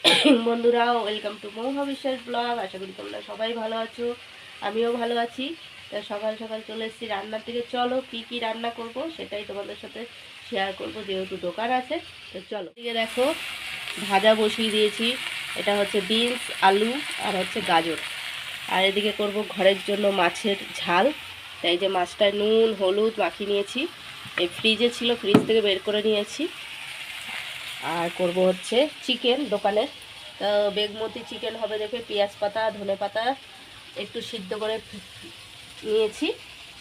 বন্ধুরা, welcome to Mahua বিশ্বাস blog. আশা করি তোমরা সবাই ভালো আছো, আমিও ভালো আছি। তা সকাল সকাল চলে এসেছি রান্নার দিকে। চলো কি কি রান্না করব সেটাই তোমাদের সাথে শেয়ার করব, যেহেতু দোকান আছে। তো চলো, এদিকে দেখো ভাজা বসিয়ে দিয়েছি। এটা হচ্ছে বিনস, আলু আর হচ্ছে গাজর। আর এদিকে করব ঘরের জন্য মাছের ঝাল। তাই যে মাছটায় নুন হলুদ মাখিয়ে নিয়েছি, এই ফ্রিজে ছিল, ফ্রিজ থেকে বের করে নিয়েছি। আর করব হচ্ছে চিকেন দোকানের। তো বেগমতি চিকেন হবে দেখে পেঁয়াজ পাতা ধনে পাতা একটু সিদ্ধ করে নিয়েছি,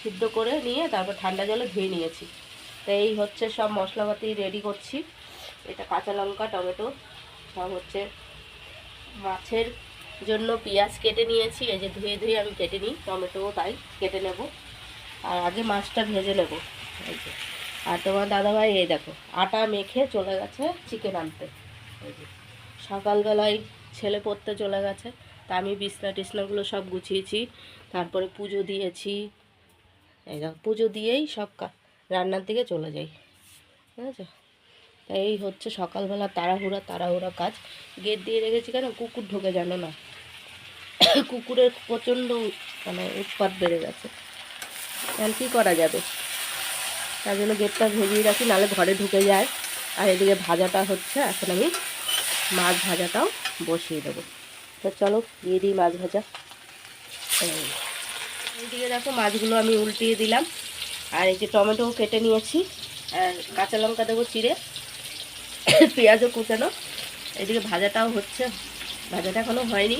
সিদ্ধ করে নিয়ে তারপর ঠান্ডা জলে ধুয়ে নিয়েছি। তো এই হচ্ছে সব মশলাপাতি রেডি করছি। এটা কাঁচা লঙ্কা টমেটো সব হচ্ছে। মাছের জন্য পেঁয়াজ কেটে নিয়েছি, এই যে ধুয়ে ধুয়ে আমি কেটে নিই, টমেটোও তাই কেটে নেব। আর আগে মাছটা ভেজে নেব। এই যে, আর তোমার দাদাভাই এই দেখো আটা মেখে চলে গেছে চিকেন আনতে। এই যে সকালবেলায় ছেলে পড়তে চলে গেছে, তা আমি বিছনা টিছনাগুলো সব গুছিয়েছি, তারপরে পুজো দিয়েছি। এই দেখো পুজো দিয়েই সব রান্নার দিকে চলে যাই, ঠিক আছে। তাই এই হচ্ছে সকালবেলা তাড়াহুড়া তাড়াহুড়া কাজ। গেট দিয়ে রেখেছি কেন, কুকুর ঢোকে জানো না। কুকুরের প্রচণ্ড মানে উৎপাত বেড়ে গেছে, আর কী করা যাবে। তার জন্য গেটটা ভেজিয়ে রাখি, নাহলে ঘরে ঢুকে যায়। আর এদিকে ভাজাটা হচ্ছে, এখন আমি মাছ ভাজাটাও বসিয়ে দেবো। তো চলো দিয়ে দিই মাছ ভাজা। এইদিকে দেখো মাছগুলো আমি উল্টিয়ে দিলাম। আর এই যে টমেটো কেটে নিয়েছি, আর কাঁচা লঙ্কা দেবো চিড়ে, পেঁয়াজও কুচানো। এদিকে ভাজাটাও হচ্ছে, ভাজাটা এখনও হয়নি।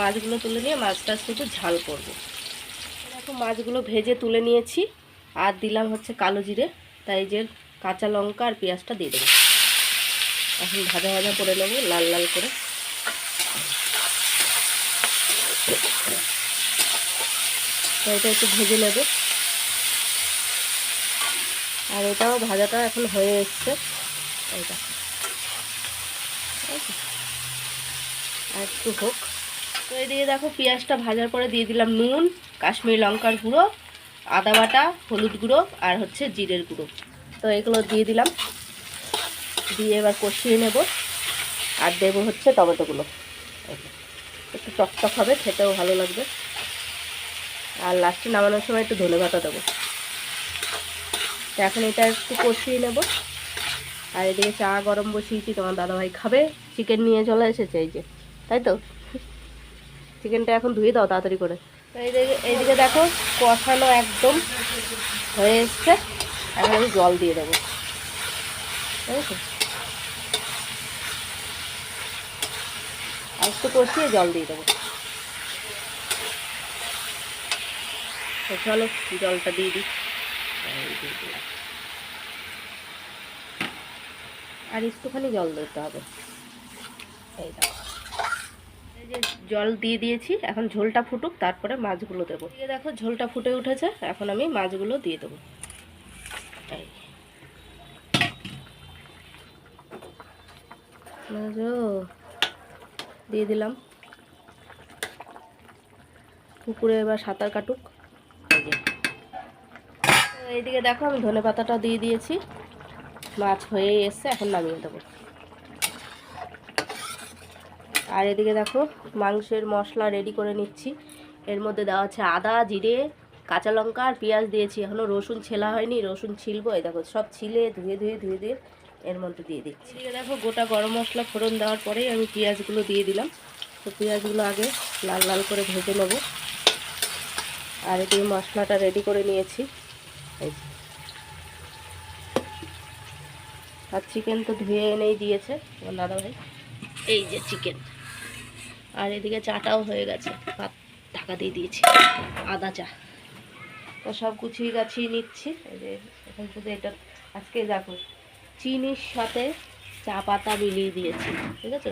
মাছগুলো তুলে নিয়ে মাছটা শুধু ঝাল করবো। দেখো মাছগুলো ভেজে তুলে নিয়েছি, আর দিলাম হচ্ছে কালো জিরে। তাই যে কাঁচা লঙ্কা আর পেঁয়াজটা দিয়ে দেবো। এখন ভাজা ভাজা করে নেবো লাল লাল করে। তো এটা একটু ভেজে নেব। আর এটাও ভাজাটা এখন হয়ে এসছে, এইটা আর একটু হোক। তো এদিকে দেখো পেঁয়াজটা ভাজার পরে দিয়ে দিলাম নুন, কাশ্মীরি লঙ্কার গুঁড়ো, আদা বাটা, হলুদ গুঁড়ো আর হচ্ছে জিরের গুঁড়ো। তো এগুলো দিয়ে দিলাম, দিয়ে এবার কষিয়ে নেব। আর দেবো হচ্ছে টমেটোগুলো, একটু টকটক হবে, খেতেও ভালো লাগবে। আর লাস্টে নামানোর সময় একটু ধনেপাতা দেবো। তো এখন এটা একটু কষিয়ে নেব। আর এদিকে চা গরম বসিয়েছি, তোমার দাদাভাই খাবে, চিকেন নিয়ে চলে এসেছে এই যে, তাই তো। চিকেনটা এখন ধুয়ে দাও তাড়াতাড়ি করে। তো এইদিকে দেখো কষানো একদম হয়ে এসছে। এখন আমি জল দিয়ে দেবো, ঠিক আছে। আর একটু কষিয়ে জল দিয়ে দেবো। তো চলো জলটা দিয়ে দিই। আর একটুখানি জল দিতে হবে। এই দেখো এই যে জল দিয়ে দিয়েছি, এখন ঝোলটা ফুটুক, তারপরে মাছগুলো দেবো। এই দেখো ঝোলটা ফুটে উঠেছে, এখন আমি মাছগুলো দিয়ে দেবো। এই দিয়ে দিলাম। পুকুরে এবার সাঁতার কাটুক। এই যে এইদিকে দেখো আমি ধনে পাতাটা দিয়ে দিয়েছি, মাছ হয়ে এসছে, এখন নামিয়ে দেবো। আর এদিকে দেখো মাংসের মশলা রেডি করে নিচ্ছি। এর মধ্যে দেওয়া আছে আদা জিরে কাঁচা লঙ্কা আর পেঁয়াজ দিয়েছি, এখনও রসুন ছেলা হয়নি, রসুন ছিলবো। এই দেখো সব ছিলে ধুয়ে ধুয়ে ধুয়ে দিয়ে এর মধ্যে দিয়ে দিচ্ছি। এদিকে দেখো গোটা গরম মশলা ফোড়ন দেওয়ার পরেই আমি পেঁয়াজগুলো দিয়ে দিলাম। তো পেঁয়াজগুলো আগে লাল লাল করে ভেজে নেব। আর এদিকে মশলাটা রেডি করে নিয়েছি। এই আর চিকেন তো ধুয়ে এনেই দিয়েছে আমার দাদাভাই। এই যে চিকেন, আর এদিকে চাটাও হয়ে গেছে, ভাত ঢাকা দিয়ে দিয়েছি, আদা চা। তো সব গুছিয়ে গাছিয়ে নিচ্ছি। এই যে এখন শুধু এটা আজকে দেখো চিনির সাথে চা পাতা মিলিয়ে দিয়েছি, ঠিক আছে।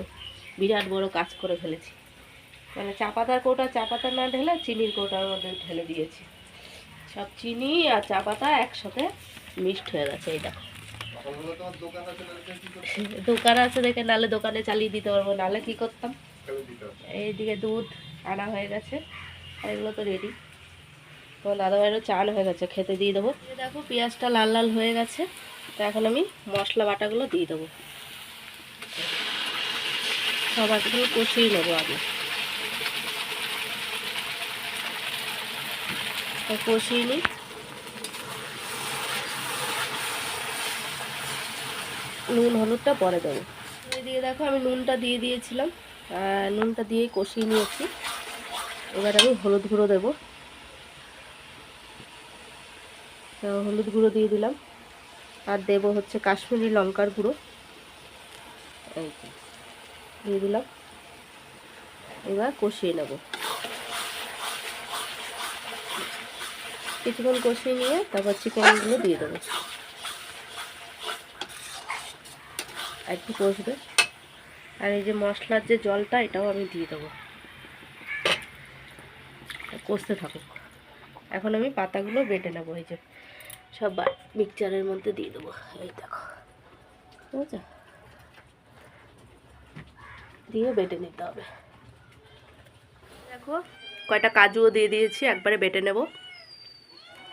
বিরাট বড় কাজ করে ফেলেছি, মানে চা পাতার কৌটা চা পাতা না ঢেলে চিনির কৌটার মধ্যে ঢেলে দিয়েছি। সব চিনি আর চা পাতা একসাথে মিক্সড হয়ে গেছে। এই দেখো দোকান আছে দেখে, নাহলে দোকানে চালিয়ে দিতে পারবো, নাহলে কি করতাম। এইদিকে দুধ আনা হয়ে গেছে, আর এগুলো তো রেডি। তো দাদাভাইয়েরও চান হয়ে গেছে, খেতে দিয়ে দেবো। দেখো পেঁয়াজটা লাল লাল হয়ে গেছে, তো এখন আমি মশলা বাটাগুলো দিয়ে দেবো। সব একটু কষিয়ে নেবো আগে। কষিয়ে নিই। নুন হলুদটা পরে দেবো। এদিকে দেখো আমি নুনটা দিয়ে দিয়েছিলাম, নুনটা দিয়ে কষিয়ে নিয়েছি। এবার আমি হলুদ গুঁড়ো দেবো। হলুদ গুঁড়ো দিয়ে দিলাম, আর দেবো হচ্ছে কাশ্মীরি লঙ্কার গুঁড়ো, এই দিয়ে দিলাম। এবার কষিয়ে নেব, কিছুক্ষণ কষিয়ে নিয়ে তারপর চিকেনগুলো দিয়ে দেবো। একটু কষবে, আর এই যে মশলার যে জলটা এটাও আমি দিয়ে দেবো, কষতে থাকুক। এখন আমি পাতাগুলো বেটে নেবো, এই যে সব মিক্সচারের মধ্যে দিয়ে দেবো। এই দেখো, ঠিক আছে, দিয়ে বেটে নিতে হবে। দেখো কয়টা কাজুও দিয়ে দিয়েছি, একবারে বেটে নেব।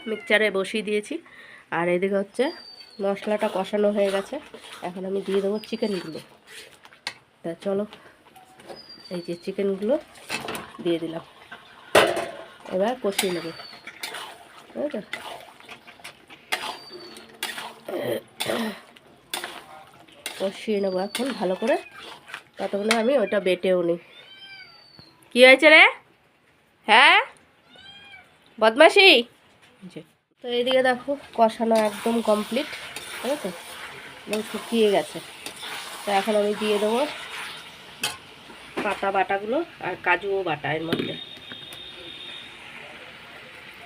মিক্সচারে বসিয়ে দিয়েছি। আর এদিকে হচ্ছে মশলাটা কষানো হয়ে গেছে, এখন আমি দিয়ে দেবো চিকেনগুলো। তা চলো, এই যে চিকেনগুলো দিয়ে দিলাম, এবার কষিয়ে নেব, ঠিক আছে। কষিয়ে নেবো এখন ভালো করে, ততক্ষণে আমি ওটা বেটেও নিই। কী হয়েছে রে? হ্যাঁ, বদমাসি। তো এইদিকে দেখো কষানো একদম কমপ্লিট, ঠিক আছে, এবং শুকিয়ে গেছে। তো এখন আমি দিয়ে দেবো পাতা বাটাগুলো আর কাজুও বাটা এর মধ্যে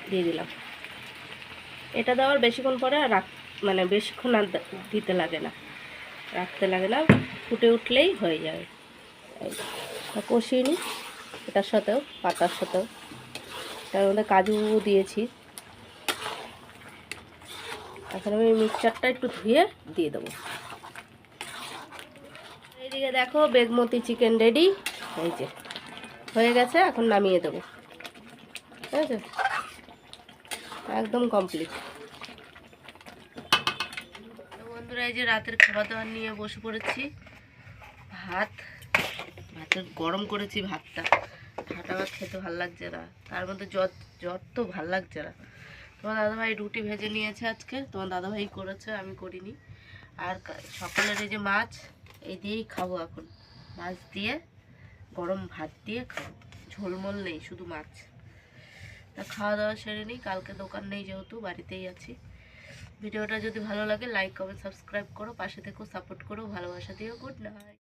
দিয়ে দিলাম। এটা দেওয়ার বেশিক্ষণ পরে আর মানে বেশিক্ষণ আর দিতে লাগে না, রাখতে লাগে না, ফুটে উঠলেই হয়ে যাবে। কষিয়ে নিই এটার সাথেও, পাতার সাথেও। তার মধ্যে কাজু দিয়েছি। এখন আমি মিক্সচারটা একটু ধুয়ে দিয়ে দেবো। এইদিকে দেখো বেগমতি চিকেন রেডি, এই যে হয়ে গেছে। এখন নামিয়ে দেবো, ঠিক আছে, একদম কমপ্লিট। বন্ধুরা এই যে রাতের খাবার দাবার নিয়ে বসে পড়েছি। ভাতের গরম করেছি ভাতটা, ঠাটা ভাত খেতে ভালো লাগছে না, তার মধ্যে জ্বর জ্বর তো ভাল লাগছে না। তোমার দাদাভাই রুটি ভেজে নিয়েছে আজকে, তোমার দাদাভাই করেছে, আমি করিনি। আর সকালের এই যে মাছ, এই দিয়েই খাবো এখন, মাছ দিয়ে গরম ভাত দিয়ে খাবো, ঝোলমোল নেই, শুধু মাছ। তা খাওয়া দাওয়া সেরে নিই, কালকে দোকান নেই যেহেতু বাড়িতেই আছি। ভিডিওটা যদি ভালো লাগে লাইক কমেন্ট সাবস্ক্রাইব করো, পাশে থেকেও সাপোর্ট করো, ভালোবাসা দিও। Good night.